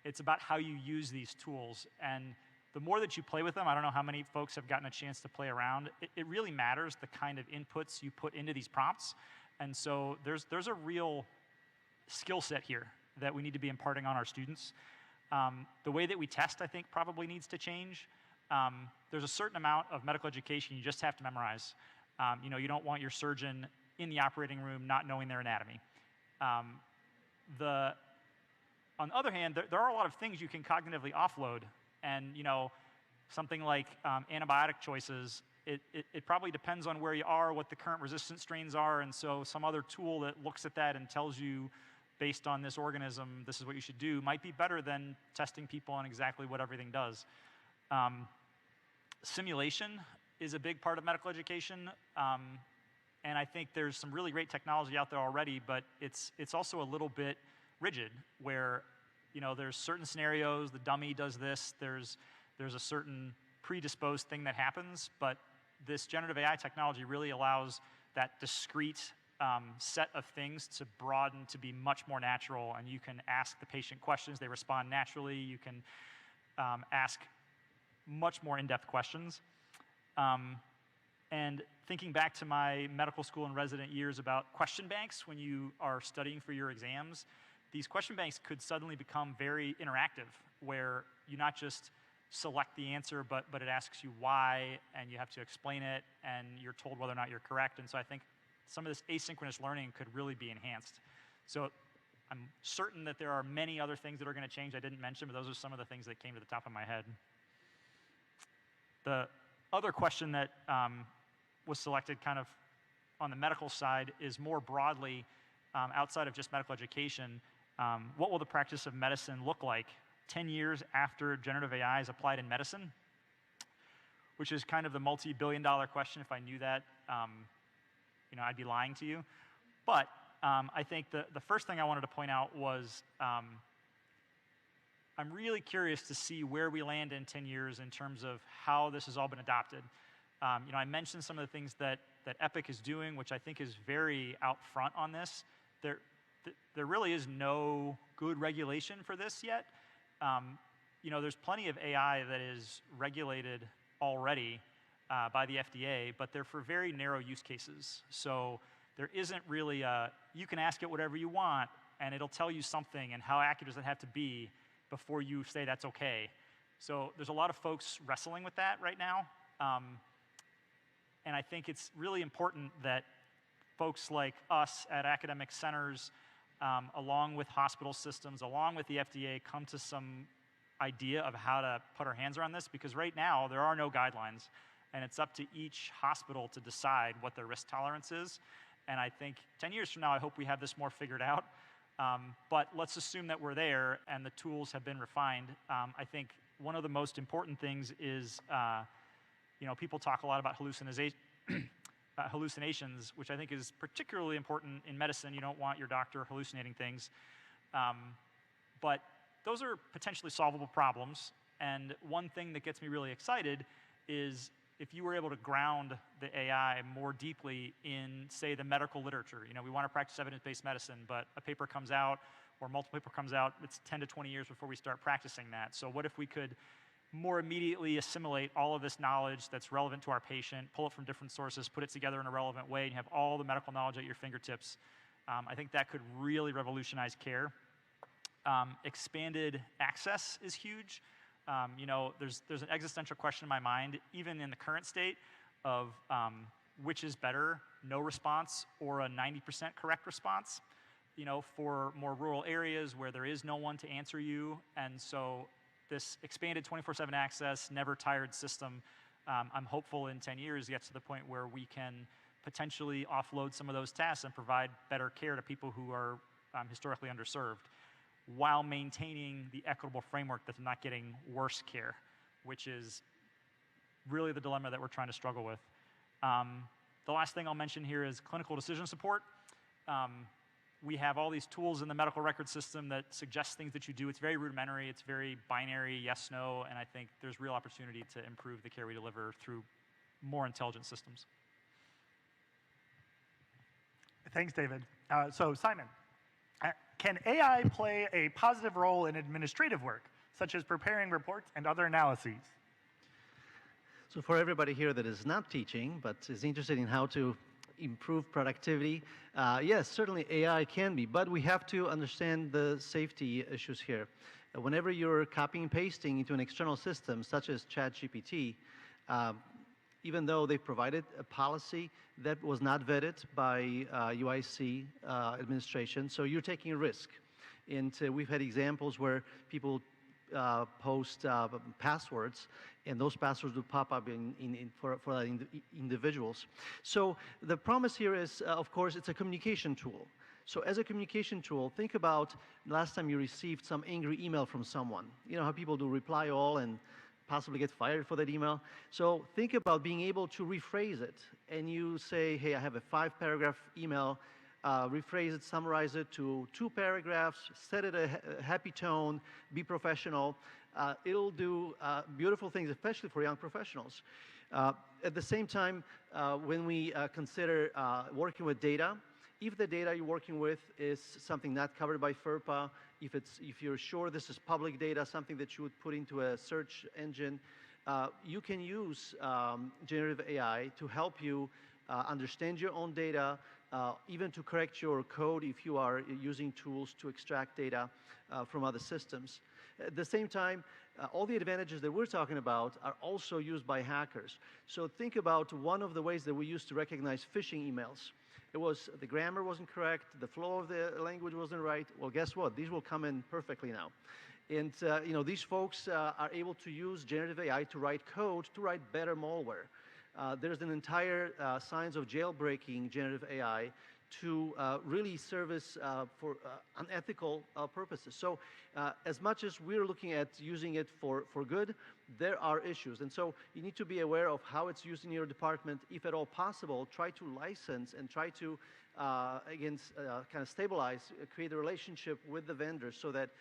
it's about how you use these tools. And the more that you play with them, I don't know how many folks have gotten a chance to play around. It really matters the kind of inputs you put into these prompts. And so there's a real skill set here that we need to be imparting on our students. The way that we test, I think, probably needs to change. There's a certain amount of medical education you just have to memorize. You don't want your surgeon in the operating room not knowing their anatomy. On the other hand, there are a lot of things you can cognitively offload. And something like antibiotic choices, it probably depends on where you are, what the current resistant strains are, and so some other tool that looks at that and tells you, based on this organism, this is what you should do, might be better than testing people on exactly what everything does. Simulation is a big part of medical education, And I think there's some really great technology out there already, but it's also a little bit rigid, where there's certain scenarios, the dummy does this, there's a certain predisposed thing that happens, but this generative AI technology really allows that discrete set of things to broaden to be much more natural, and you can ask the patient questions, they respond naturally, you can ask much more in-depth questions. And thinking back to my medical school and resident years about question banks when you are studying for your exams, these question banks could suddenly become very interactive, where you not just select the answer, but it asks you why, and you have to explain it, and you're told whether or not you're correct. And so I think some of this asynchronous learning could really be enhanced. So I'm certain that there are many other things that are going to change I didn't mention, but those are some of the things that came to the top of my head. The other question that was selected kind of on the medical side is more broadly, outside of just medical education, what will the practice of medicine look like 10 years after generative AI is applied in medicine? Which is kind of the multi-billion-dollar question. If I knew that, I'd be lying to you. But I think the first thing I wanted to point out was I'm really curious to see where we land in 10 years in terms of how this has all been adopted. I mentioned some of the things that Epic is doing, which I think is very out front on this. There really is no good regulation for this yet. There's plenty of AI that is regulated already by the FDA, but they're for very narrow use cases. So there isn't really you can ask it whatever you want, and it'll tell you something, and how accurate does it have to be before you say that's okay. So there's a lot of folks wrestling with that right now. And I think it's really important that folks like us at academic centers, along with hospital systems, along with the FDA, come to some idea of how to put our hands around this, because right now there are no guidelines, and it's up to each hospital to decide what their risk tolerance is. And I think 10 years from now, I hope we have this more figured out. But let's assume that we're there and the tools have been refined. I think one of the most important things is, people talk a lot about hallucinations, which I think is particularly important in medicine. You don't want your doctor hallucinating things. But those are potentially solvable problems. And one thing that gets me really excited is if you were able to ground the AI more deeply in, say, the medical literature. We want to practice evidence-based medicine, but a paper comes out or multiple paper comes out, it's 10 to 20 years before we start practicing that. So what if we could more immediately assimilate all of this knowledge that's relevant to our patient, pull it from different sources, put it together in a relevant way, and you have all the medical knowledge at your fingertips? I think that could really revolutionize care. Expanded access is huge. There's an existential question in my mind, even in the current state, of which is better, no response or a 90% correct response, for more rural areas where there is no one to answer you. And so this expanded 24/7 access, never tired system, I'm hopeful in 10 years gets to the point where we can potentially offload some of those tasks and provide better care to people who are historically underserved, while maintaining the equitable framework that's not getting worse care, which is really the dilemma that we're trying to struggle with. The last thing I'll mention here is clinical decision support. We have all these tools in the medical record system that suggest things that you do. It's very rudimentary, it's very binary, yes, no, and I think there's real opportunity to improve the care we deliver through more intelligent systems. Thanks, David. So Simon, can AI play a positive role in administrative work, such as preparing reports and other analyses? So for everybody here that is not teaching, but is interested in how to improve productivity, yes, certainly AI can be, but we have to understand the safety issues here. Whenever you're copying and pasting into an external system, such as ChatGPT, even though they provided a policy that was not vetted by UIC administration, so you're taking a risk. And we've had examples where people post passwords, and those passwords will pop up for individuals. So the promise here is, of course, it's a communication tool. So as a communication tool, think about last time you received some angry email from someone. You know how people do reply all and possibly get fired for that email. So think about being able to rephrase it and you say, hey, I have a 5-paragraph email, rephrase it, summarize it to 2 paragraphs, set it a happy tone, be professional. It'll do beautiful things, especially for young professionals. At the same time, when we consider working with data, if the data you're working with is something not covered by FERPA, if you're sure this is public data, something that you would put into a search engine, you can use generative AI to help you understand your own data, even to correct your code if you are using tools to extract data from other systems. At the same time, all the advantages that we're talking about are also used by hackers. So think about one of the ways that we used to recognize phishing emails. It was the grammar wasn't correct, the flow of the language wasn't right. Well, guess what? These will come in perfectly now. And these folks are able to use generative AI to write code, to write better malware. There's an entire science of jailbreaking generative AI to really service for unethical purposes. So as much as we're looking at using it for good, there are issues. And so you need to be aware of how it's used in your department. If at all possible, try to license and try to, kind of stabilize, create a relationship with the vendors so that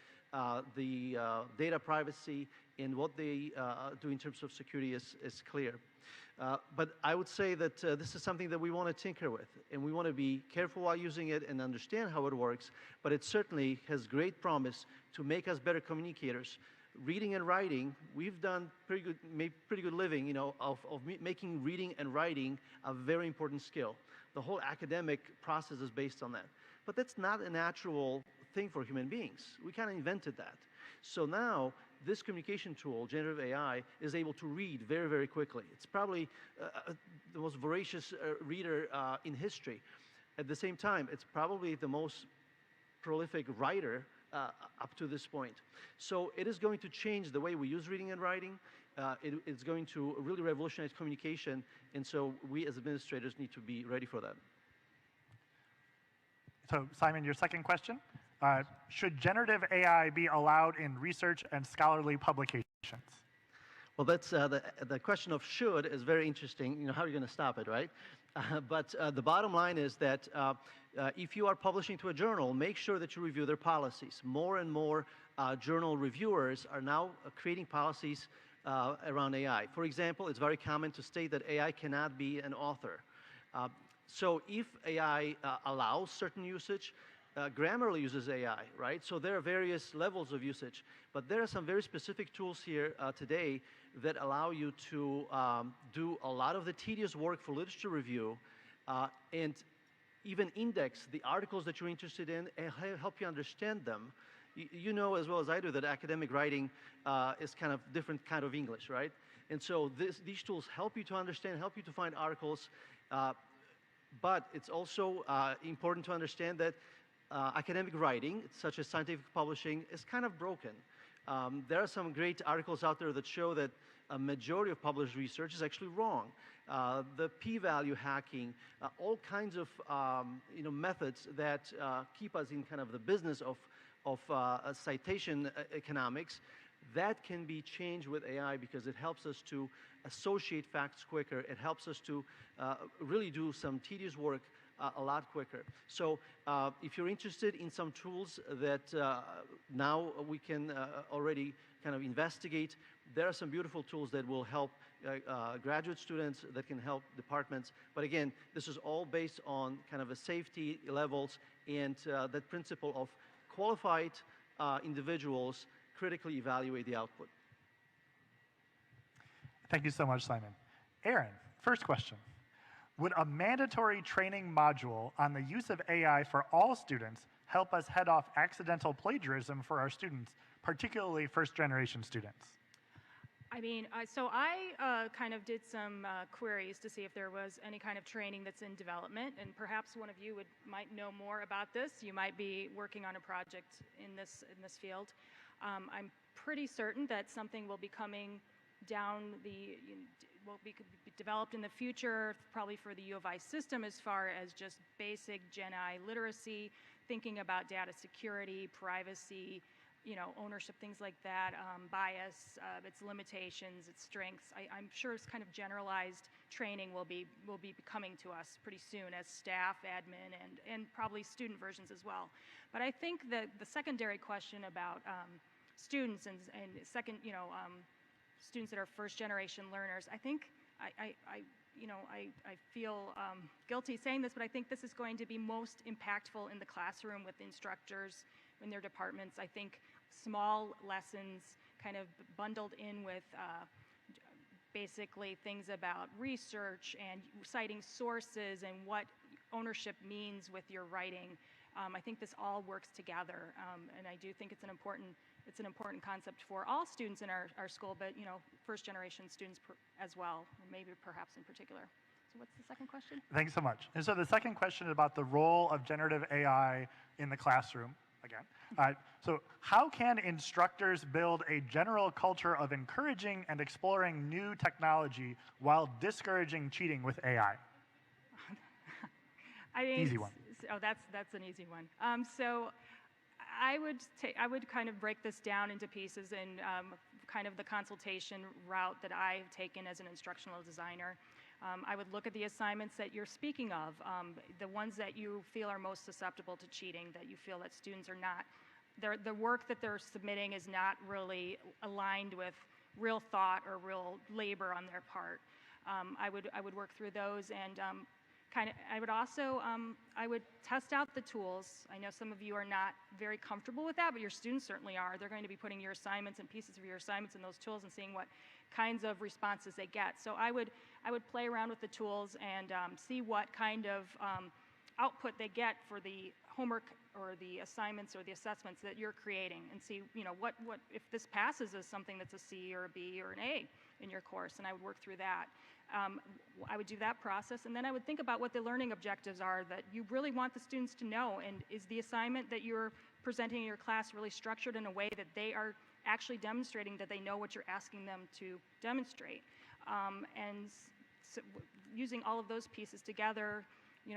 the data privacy and what they do in terms of security is clear. But I would say that this is something that we want to tinker with, and we want to be careful while using it and understand how it works, but it certainly has great promise to make us better communicators. Reading and writing, we've done made pretty good living, of making reading and writing a very important skill. The whole academic process is based on that. But that's not a natural thing for human beings. We kind of invented that. So now, this communication tool, generative AI, is able to read very, very quickly. It's probably the most voracious reader in history. At the same time, it's probably the most prolific writer up to this point. So it is going to change the way we use reading and writing. It's going to really revolutionize communication, and so we as administrators need to be ready for that. So Simon, your second question. Should generative AI be allowed in research and scholarly publications? Well, that's the question of should is very interesting. How are you going to stop it, right? But the bottom line is that if you are publishing to a journal, make sure that you review their policies. More and more journal reviewers are now creating policies around AI. For example, it's very common to state that AI cannot be an author. So if AI allows certain usage, Grammarly uses AI, right? So there are various levels of usage, but there are some very specific tools here today that allow you to do a lot of the tedious work for literature review and even index the articles that you're interested in and help you understand them. You know as well as I do that academic writing is kind of different kind of English, right? And so these tools help you to understand, help you to find articles, but it's also important to understand that academic writing, such as scientific publishing, is kind of broken. There are some great articles out there that show that a majority of published research is actually wrong. The p-value hacking, all kinds of methods that keep us in kind of the business of citation economics, that can be changed with AI because it helps us to associate facts quicker. It helps us to really do some tedious work a lot quicker. So if you're interested in some tools that now we can already kind of investigate, there are some beautiful tools that will help graduate students, that can help departments. But again, this is all based on kind of a safety levels and that principle of qualified individuals critically evaluate the output. Thank you so much, Simon. Erin, first question. Would a mandatory training module on the use of AI for all students help us head off accidental plagiarism for our students, particularly first-generation students? I mean, so I kind of did some queries to see if there was any kind of training that's in development, and perhaps one of you might know more about this. You might be working on a project in this field. I'm pretty certain that something will be coming down will be developed in the future, probably for the U of I system, as far as just basic Gen I literacy, thinking about data security, privacy, ownership, things like that, bias, its limitations, its strengths. I'm sure it's kind of generalized training will be coming to us pretty soon as staff, admin, and probably student versions as well. But I think that the secondary question about students and students that are first-generation learners, I think I feel guilty saying this, but I think this is going to be most impactful in the classroom with instructors in their departments. I think small lessons kind of bundled in with basically things about research and citing sources and what ownership means with your writing. I think this all works together, and I do think it's an important concept for all students in our school, but first-generation students as well, or maybe perhaps in particular. So what's the second question? Thanks so much. And so the second question is about the role of generative AI in the classroom, again. So how can instructors build a general culture of encouraging and exploring new technology while discouraging cheating with AI? Easy one. Oh, that's an easy one. So I would kind of break this down into pieces and kind of the consultation route that I've taken as an instructional designer. I would look at the assignments that you're speaking of, the ones that you feel are most susceptible to cheating, that you feel that students are not, the work that they're submitting is not really aligned with real thought or real labor on their part. I would work through those and I would also, I would test out the tools. I know some of you are not very comfortable with that, but your students certainly are. They're going to be putting your assignments and pieces of your assignments in those tools and seeing what kinds of responses they get. So I would play around with the tools and see what kind of output they get for the homework or the assignments or the assessments that you're creating, and see, what if this passes as something that's a C or a B or an A in your course, and I would work through that. I would do that process, and then I would think about what the learning objectives are that you really want the students to know, and is the assignment that you're presenting in your class really structured in a way that they are actually demonstrating that they know what you're asking them to demonstrate. And so using all of those pieces together,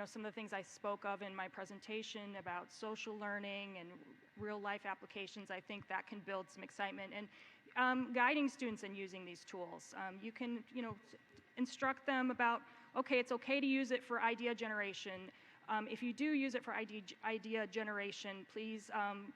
some of the things I spoke of in my presentation about social learning and real life applications, I think that can build some excitement. And guiding students in using these tools. You can, instruct them about, okay, it's okay to use it for idea generation. If you do use it for idea generation, please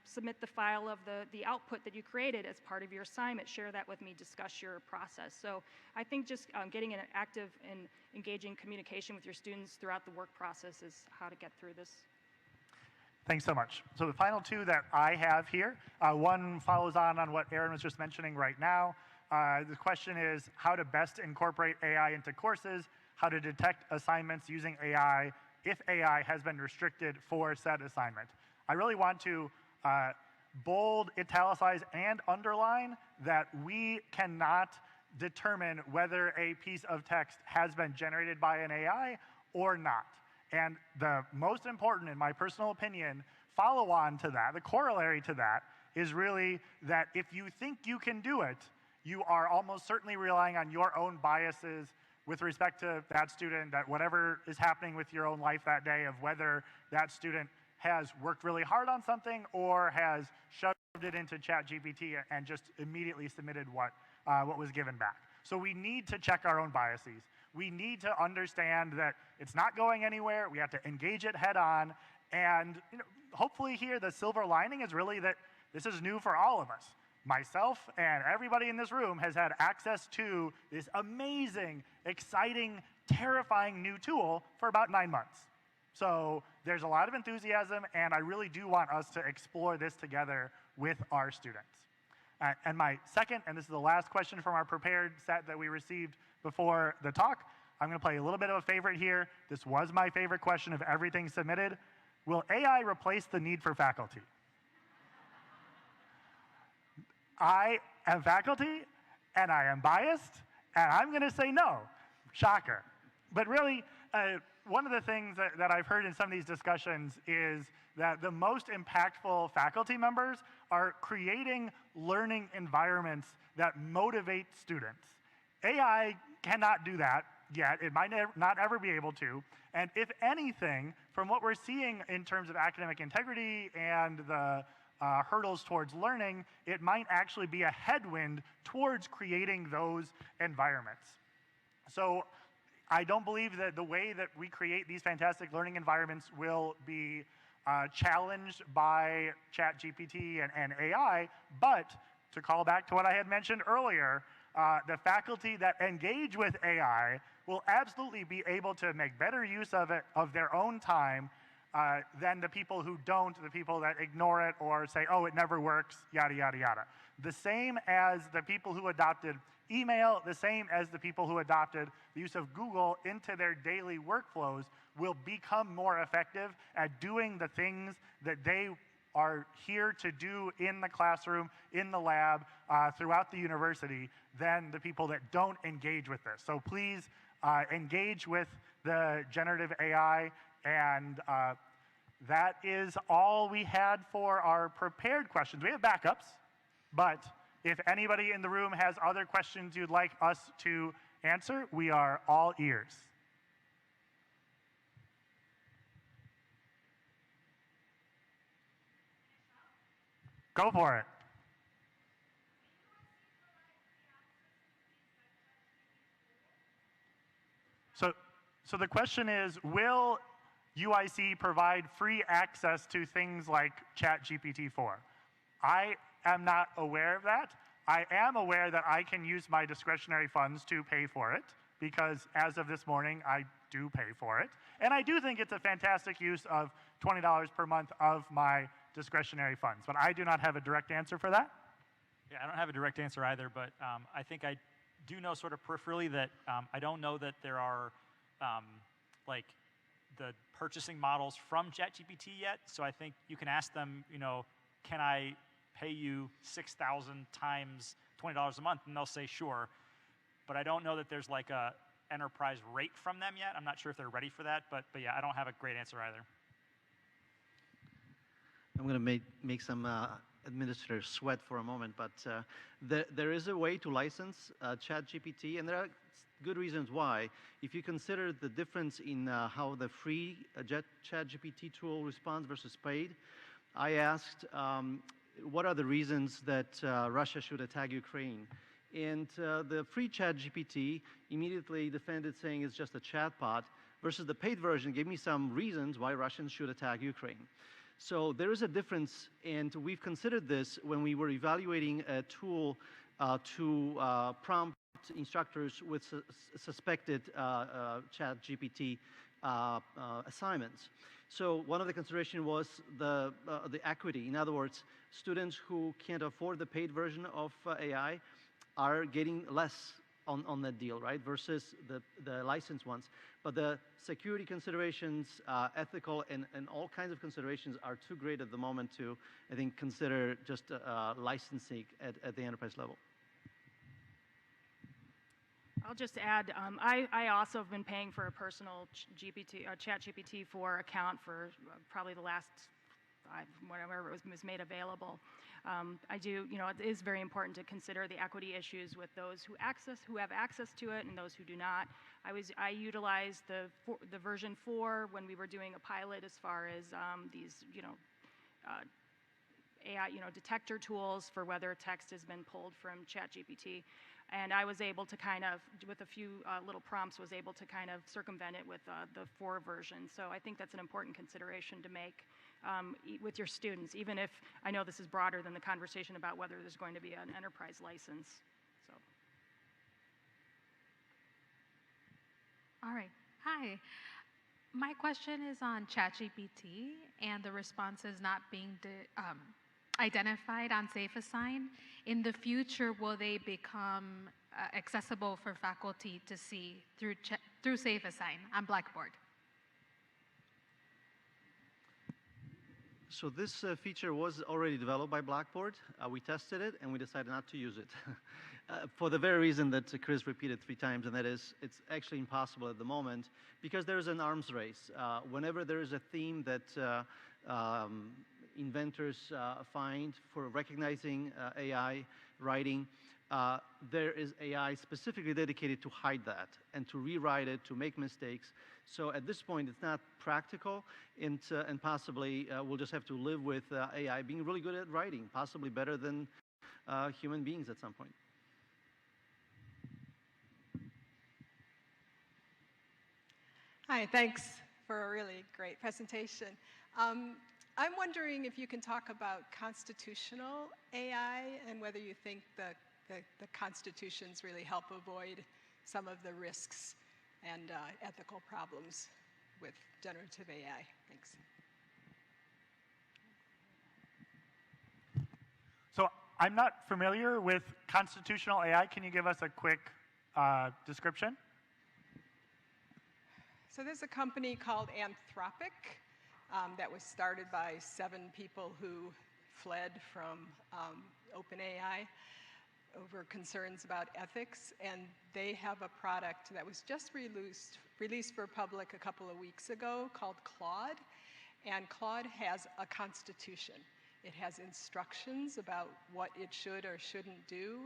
submit the file of the output that you created as part of your assignment. Share that with me, discuss your process. So I think just getting an active and engaging communication with your students throughout the work process is how to get through this. Thanks so much. So the final two that I have here, one follows on what Erin was just mentioning right now. The question is how to best incorporate AI into courses, how to detect assignments using AI if AI has been restricted for said assignment. I really want to bold, italicize, and underline that we cannot determine whether a piece of text has been generated by an AI or not. And the most important, in my personal opinion, follow-on to that, the corollary to that, is really that if you think you can do it, you are almost certainly relying on your own biases with respect to that student, that whatever is happening with your own life that day, of whether that student has worked really hard on something or has shoved it into ChatGPT and just immediately submitted what was given back. So we need to check our own biases. We need to understand that it's not going anywhere. We have to engage it head on. And hopefully here, the silver lining is really that this is new for all of us. Myself and everybody in this room has had access to this amazing, exciting, terrifying new tool for about 9 months. So there's a lot of enthusiasm, and I really do want us to explore this together with our students. And my second, and this is the last question from our prepared set that we received before the talk, I'm going to play a little bit of a favorite here. This was my favorite question of everything submitted. Will AI replace the need for faculty? I am faculty, and I am biased, and I'm going to say no. Shocker. But really, one of the things that I've heard in some of these discussions is that the most impactful faculty members are creating learning environments that motivate students. AI cannot do that yet. It might not ever be able to. And if anything, from what we're seeing in terms of academic integrity and the hurdles towards learning, it might actually be a headwind towards creating those environments. So I don't believe that the way that we create these fantastic learning environments will be challenged by ChatGPT and AI, but to call back to what I had mentioned earlier, the faculty that engage with AI will absolutely be able to make better use of it, of their own time, than the people who don't, the people that ignore it or say, oh, it never works, yada, yada, yada. The same as the people who adopted email, the same as the people who adopted the use of Google into their daily workflows will become more effective at doing the things that they are here to do in the classroom, in the lab, throughout the university, than the people that don't engage with this. So please engage with the generative AI, and that is all we had for our prepared questions. We have backups, but if anybody in the room has other questions you'd like us to answer, we are all ears. Go for it. So the question is, will UIC provide free access to things like ChatGPT 4? I am not aware of that. I am aware that I can use my discretionary funds to pay for it, because as of this morning, I do pay for it. And I do think it's a fantastic use of $20 per month of my discretionary funds, but I do not have a direct answer for that. Yeah, I don't have a direct answer either, but I think I do know sort of peripherally that I don't know that there are like the purchasing models from ChatGPT yet. So I think you can ask them, you know, can I pay you 6,000 times $20 a month? And they'll say sure. But I don't know that there's like a enterprise rate from them yet. I'm not sure if they're ready for that, but yeah, I don't have a great answer either. I'm going to make some administrators sweat for a moment, but there is a way to license ChatGPT, and there are good reasons why. If you consider the difference in how the free ChatGPT tool responds versus paid, I asked what are the reasons that Russia should attack Ukraine. And the free ChatGPT immediately defended, saying it's just a chatbot, versus the paid version gave me some reasons why Russians should attack Ukraine. So there is a difference, and we've considered this when we were evaluating a tool to prompt instructors with suspected ChatGPT assignments. So one of the considerations was the equity. In other words, students who can't afford the paid version of AI are getting less on that deal, right, versus the licensed ones. But the security considerations, ethical, and all kinds of considerations are too great at the moment to, I think, consider just licensing at the enterprise level. I'll just add, I also have been paying for a personal ChatGPT 4 account for probably the last, whenever it was made available. I do, you know, it is very important to consider the equity issues with those who have access to it and those who do not. I utilized the version 4 when we were doing a pilot as far as these, you know, AI, you know, detector tools for whether text has been pulled from ChatGPT. And I was able to kind of, with a few little prompts, was able to kind of circumvent it with the 4 version. So I think that's an important consideration to make with your students, even if I know this is broader than the conversation about whether there's going to be an enterprise license. So. All right. Hi. My question is on ChatGPT and the responses not being identified on SafeAssign. In the future, will they become accessible for faculty to see through SafeAssign on Blackboard? So this feature was already developed by Blackboard. We tested it, and we decided not to use it for the very reason that Chris repeated 3 times, and that is it's actually impossible at the moment because there's an arms race. Whenever there is a theme that inventors find for recognizing AI writing, there is AI specifically dedicated to hide that and to rewrite it, to make mistakes. So at this point, it's not practical, and possibly we'll just have to live with AI being really good at writing, possibly better than human beings at some point. Hi, thanks for a really great presentation. I'm wondering if you can talk about constitutional AI and whether you think the constitutions really help avoid some of the risks and ethical problems with generative AI. Thanks. So I'm not familiar with constitutional AI. Can you give us a quick description? So there's a company called Anthropic that was started by 7 people who fled from OpenAI over concerns about ethics, and they have a product that was just released for public a couple of weeks ago called Claude, and Claude has a constitution. It has instructions about what it should or shouldn't do.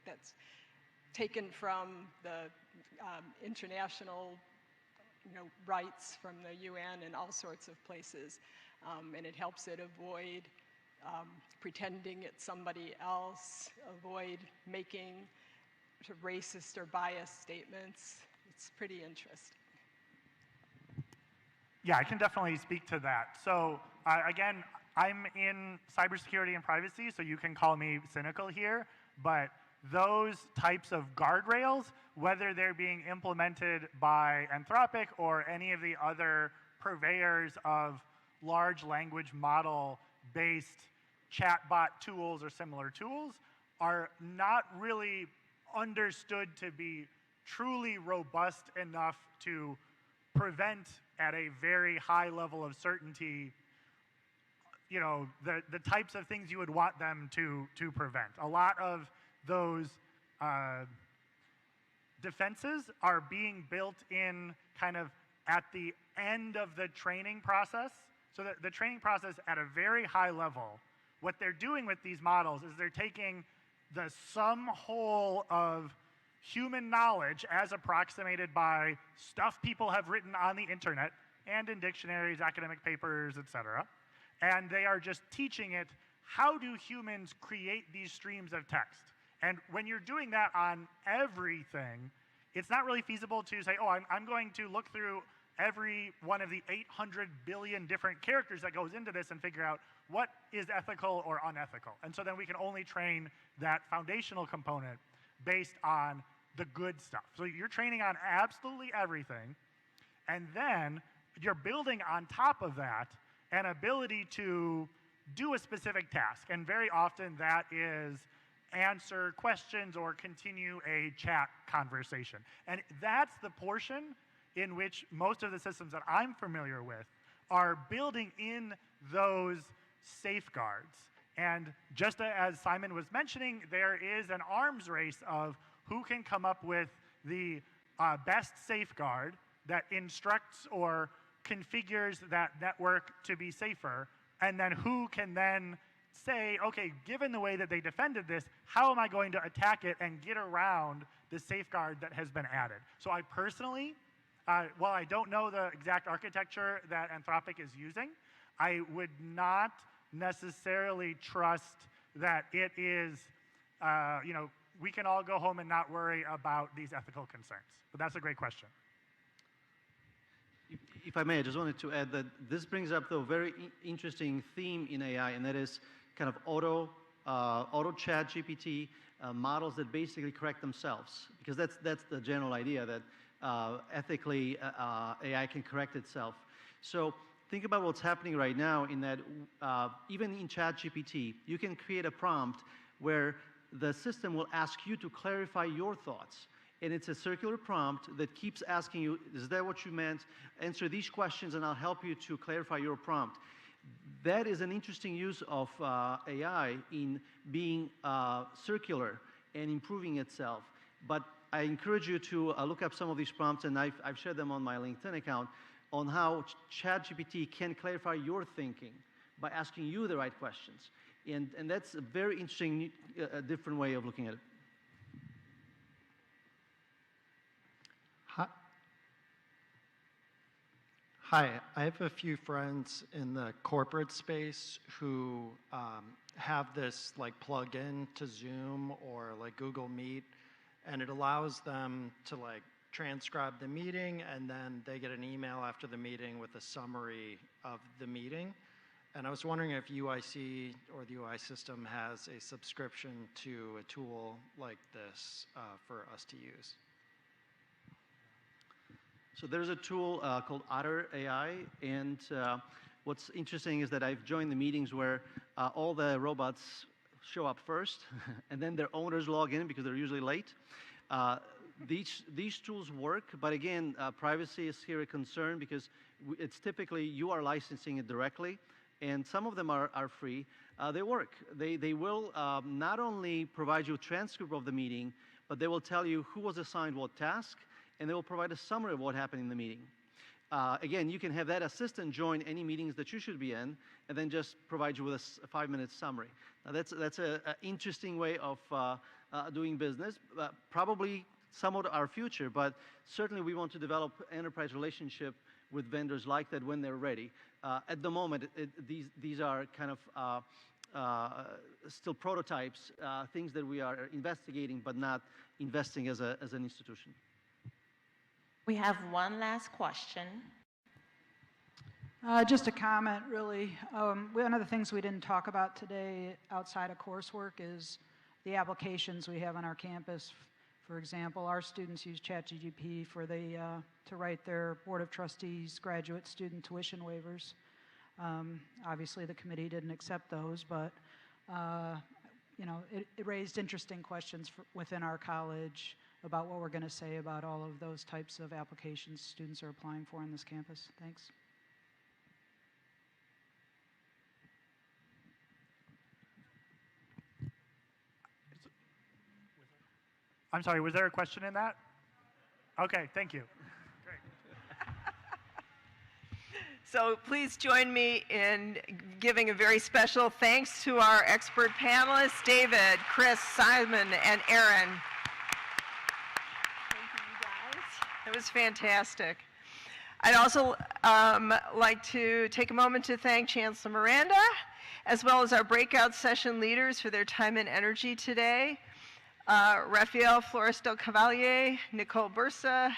That's taken from the international rights from the UN and all sorts of places, and it helps it avoid pretending it's somebody else, avoid making sort of racist or biased statements. It's pretty interesting. Yeah, I can definitely speak to that. So again, I'm in cybersecurity and privacy, so you can call me cynical here, but those types of guardrails, whether they're being implemented by Anthropic or any of the other purveyors of large language model-based chatbot tools or similar tools, are not really understood to be truly robust enough to prevent at a very high level of certainty the types of things you would want them to prevent. A lot of those defenses are being built in kind of at the end of the training process. So the training process at a very high level, what they're doing with these models is they're taking the sum whole of human knowledge as approximated by stuff people have written on the internet and in dictionaries, academic papers, etc. And they are just teaching it, how do humans create these streams of text? And when you're doing that on everything, it's not really feasible to say, oh, I'm going to look through every one of the 800 billion different characters that goes into this and figure out what is ethical or unethical. And so then we can only train that foundational component based on the good stuff. So you're training on absolutely everything, and then you're building on top of that an ability to do a specific task. And very often that is answer questions or continue a chat conversation. And that's the portion in which most of the systems that I'm familiar with are building in those safeguards. And just as Simon was mentioning, there is an arms race of who can come up with the best safeguard that instructs or configures that network to be safer, and then who can then say, okay, given the way that they defended this, how am I going to attack it and get around the safeguard that has been added? So I personally, while I don't know the exact architecture that Anthropic is using, I would not necessarily trust that it is, we can all go home and not worry about these ethical concerns. But that's a great question. If I may, I just wanted to add that this brings up the very interesting theme in AI, and that is kind of auto ChatGPT models that basically correct themselves, because that's the general idea that ethically AI can correct itself. So think about what's happening right now in that even in ChatGPT, you can create a prompt where the system will ask you to clarify your thoughts. And it's a circular prompt that keeps asking you, is that what you meant? Answer these questions and I'll help you to clarify your prompt. That is an interesting use of AI in being circular and improving itself. But I encourage you to look up some of these prompts, and I've shared them on my LinkedIn account, on how ChatGPT can clarify your thinking by asking you the right questions. And that's a very interesting, different way of looking at it. Hi, I have a few friends in the corporate space who have this like plug-in to Zoom or like Google Meet, and it allows them to like transcribe the meeting, and then they get an email after the meeting with a summary of the meeting. And I was wondering if UIC or the UI system has a subscription to a tool like this for us to use. So there's a tool called Otter AI, and what's interesting is that I've joined the meetings where all the robots show up first, and then their owners log in because they're usually late. These tools work, but again, privacy is here a concern because it's typically you are licensing it directly, and some of them are free. They work. They will not only provide you a transcript of the meeting, but they will tell you who was assigned what task, and they will provide a summary of what happened in the meeting. Again, you can have that assistant join any meetings that you should be in, and then just provide you with a 5-minute summary. Now that's an interesting way of doing business, probably somewhat our future, but certainly we want to develop enterprise relationship with vendors like that when they're ready. At the moment, these are kind of still prototypes, things that we are investigating but not investing as an institution. We have one last question. Just a comment, really. One of the things we didn't talk about today outside of coursework is the applications we have on our campus. For example, our students use ChatGPT to write their Board of Trustees graduate student tuition waivers. Obviously, the committee didn't accept those, but it raised interesting questions within our college about what we're going to say about all of those types of applications students are applying for on this campus. Thanks. I'm sorry, was there a question in that? Okay, thank you. Great. So please join me in giving a very special thanks to our expert panelists, David, Chris, Simon, and Erin. It was fantastic. I'd also like to take a moment to thank Chancellor Miranda, as well as our breakout session leaders for their time and energy today. Rafael Flores del Cavalier, Nicole Bursa,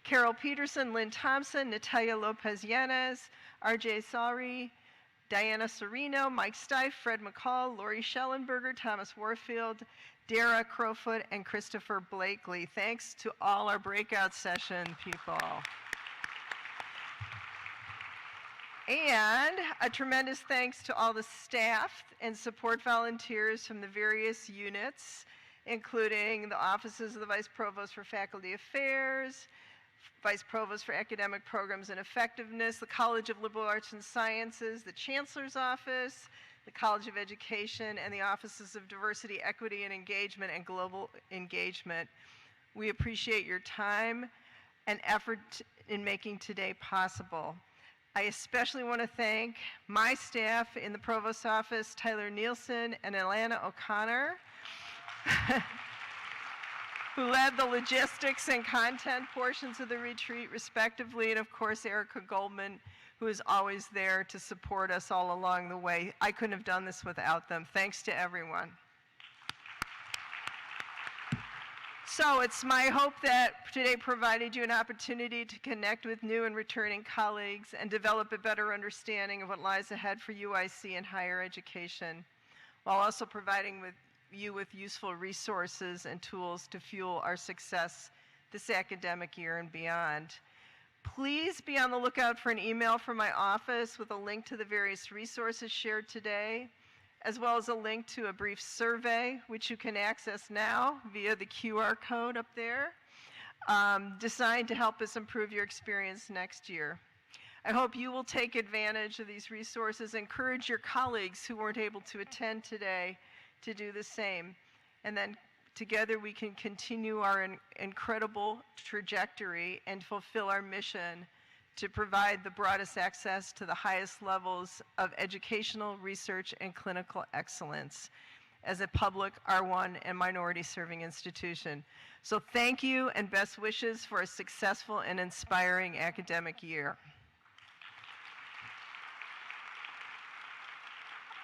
Carol Peterson, Lynn Thompson, Natalia Lopez Yanez, RJ Sari, Diana Serino, Mike Stife, Fred McCall, Lori Schellenberger, Thomas Warfield, Dara Crowfoot, and Christopher Blakely. Thanks to all our breakout session people. And a tremendous thanks to all the staff and support volunteers from the various units, including the offices of the Vice Provost for Faculty Affairs, Vice Provost for Academic Programs and Effectiveness, the College of Liberal Arts and Sciences, the Chancellor's Office, the College of Education, and the Offices of Diversity, Equity, and Engagement and Global Engagement. We appreciate your time and effort in making today possible. I especially want to thank my staff in the Provost's office, Tyler Nielsen and Alana O'Connor, who led the logistics and content portions of the retreat respectively, and of course Erica Goldman, who is always there to support us all along the way. I couldn't have done this without them. Thanks to everyone. So it's my hope that today provided you an opportunity to connect with new and returning colleagues and develop a better understanding of what lies ahead for UIC and higher education, while also providing you with useful resources and tools to fuel our success this academic year and beyond. Please be on the lookout for an email from my office with a link to the various resources shared today, as well as a link to a brief survey, which you can access now via the QR code up there, designed to help us improve your experience next year. I hope you will take advantage of these resources, encourage your colleagues who weren't able to attend today to do the same, and then together we can continue our incredible trajectory and fulfill our mission to provide the broadest access to the highest levels of educational, research, and clinical excellence as a public R1 and minority serving institution. So thank you and best wishes for a successful and inspiring academic year.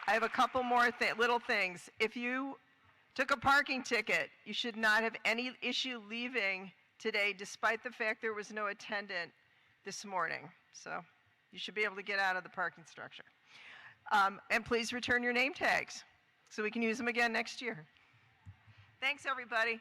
I have a couple more little things. If you took a parking ticket, you should not have any issue leaving today, despite the fact there was no attendant this morning. So you should be able to get out of the parking structure. And please return your name tags so we can use them again next year. Thanks, everybody.